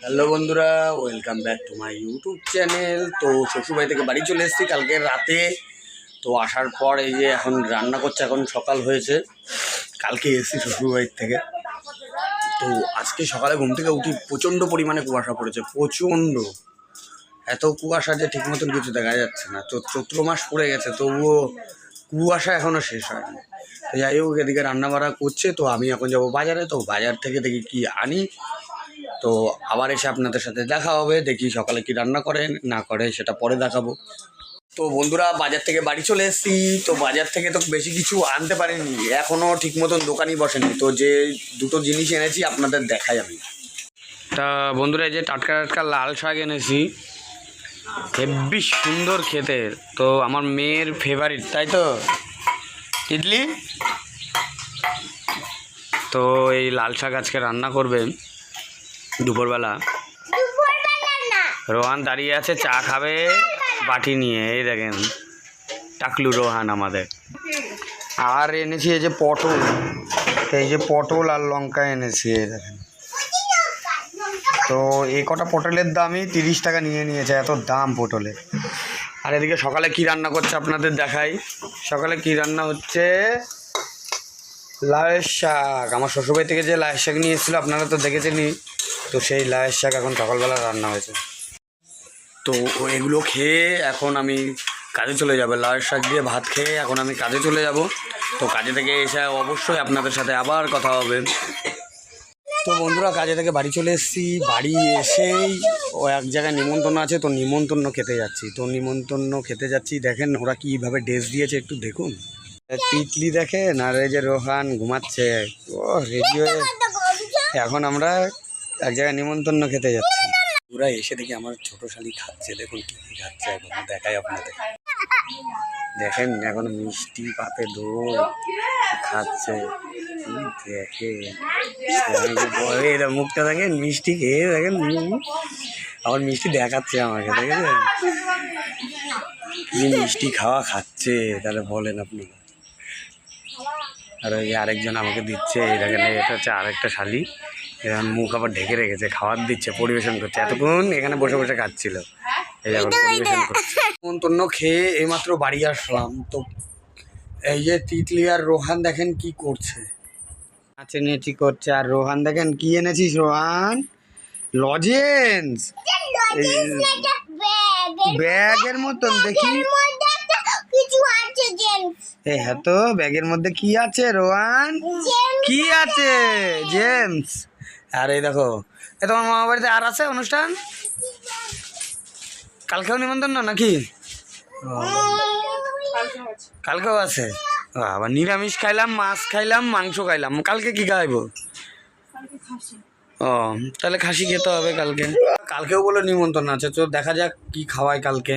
Hello বন্ধুরা, welcome back to my YouTube channel. তো শ্বশুরবাড়ি থেকে বাড়ি চলে এসেছি কালকে রাতে। তো আসার পর এই যে এখন রান্না করছে, এখন সকাল হয়েছে। কালকে এসেছি শ্বশুরবাড়ির থেকে। তো আজকে সকালে ঘুম থেকে উঠি, প্রচণ্ড পরিমাণে কুয়াশা পড়েছে, প্রচণ্ড। এত কুয়াশা যে ঠিক মতন কিছু দেখা যাচ্ছে না। তো চৈত্র মাস পড়ে গেছে, তবুও কুয়াশা এখনও শেষ হয়নি। তো যাই হোক, এদিকে রান্না বাড়া করছে। তো আমি এখন যাবো বাজারে। তো বাজার থেকে দেখি কি আনি। তো আবার এসে আপনাদের সাথে দেখা হবে, দেখি সকালে কি রান্না করে না করে সেটা পরে দেখাবো। তো বন্ধুরা, বাজার থেকে বাড়ি চলে এসেছি। তো বাজার থেকে তো বেশি কিছু আনতে পারিনি, এখনও ঠিক মতন দোকানই বসেনি। তো যে দুটো জিনিস এনেছি আপনাদের দেখাই আমি। তা বন্ধুরা, এই যে টাটকা টাটকা লাল শাক এনেছি, হেব্বি সুন্দর খেতে। তো আমার মেয়ের ফেভারিট, তাই তো ইডলি। তো এই লাল শাক আজকে রান্না করবে দুপুরবেলা। রোহান দাঁড়িয়ে আছে, চা খাবে বাটি নিয়ে। এই দেখেন টাকলু রোহান আমাদের। আর এনেছি এই যে পটল, এই যে পটল আর লঙ্কা এনেছি, এই দেখেন। তো এই কটা পটলের দামই 30 টাকা নিয়েছে, এত দাম পটলের। আর এদিকে সকালে কি রান্না করছে আপনাদের দেখাই। সকালে কি রান্না হচ্ছে, লাউয়ের শাক। আমার শ্বশুরবাড়ি থেকে যে লাউয়ের শাক নিয়ে এসেছিলো আপনারা তো দেখেছেনই। তো সেই লাউয়ের শাক এখন সকালবেলা রান্না হয়েছে। তো এগুলো খেয়ে এখন আমি কাজে চলে যাবো। লাউয়ের শাক দিয়ে ভাত খেয়ে এখন আমি কাজে চলে যাব। তো কাজে থেকে এসে অবশ্যই আপনাদের সাথে আবার কথা হবে। তো বন্ধুরা, কাজে থেকে বাড়ি চলে এসেছি। বাড়ি এসেই ও এক জায়গায় নিমন্ত্রণ আছে, তো নিমন্ত্রণ খেতে যাচ্ছি। দেখেন ওরা কীভাবে ড্রেস দিয়েছে, একটু দেখুন। তিতলি দেখেন, আর এই যে রোহান ঘুমাচ্ছে। ও রেডি হয়ে এখন আমরা এক জায়গায় নিমন্ত্রণ খেতে যাচ্ছি। ওরা এসে দেখি আমার ছোট শালি খাচ্ছে, দেখুন কী কী খাচ্ছে। এখন দেখাই আপনাদের, দেখেন এখন মিষ্টি পাতে দই খাচ্ছে। দেখে মুখটা দেখেন, মিষ্টি খেয়ে দেখেন, আবার মিষ্টি দেখাচ্ছে আমাকে, দেখেছেন কি মিষ্টি খাচ্ছে। তাহলে বলেন আপনি। আর ওই আরেকজন আমাকে দিচ্ছে, এই দেখেন এটা হচ্ছে আরেকটা শালি। মুখ আবার ঢেকে রেখেছে, খাবার দিচ্ছে, পরিবেশন করছে। এতক্ষণ এখানে বসে বসে খাচ্ছিল, এই এখন পরিবেশন করছে। নিমন্ত্রণ খেয়ে এইমাত্র বাড়ি আসলাম। তো এই যে তিতলি আর রোহান দেখেন কি করছে, নাচেনেচি করছে। আর রোহান দেখেন কি এনেছিস রোহান, লজেন্স ব্যাগের মতন। দেখি হ্যাঁ, তো ব্যাগের মধ্যে কি আছে রোহান, কি আছে? জেমস। আর এই দেখো, এ তোমার মামা বাড়িতে আর আছে অনুষ্ঠান, কালকেও নিমন্ত্রণ নাকি? কালকেও আছে। আবার নিরামিষ খাইলাম, মাছ খাইলাম, মাংস খাইলাম, কালকে কি খাইবো? ও, তাহলে খাসি খেতে হবে কালকেও বলে নিমন্ত্রণ আছে। তো দেখা যাক কি খাওয়ায় কালকে।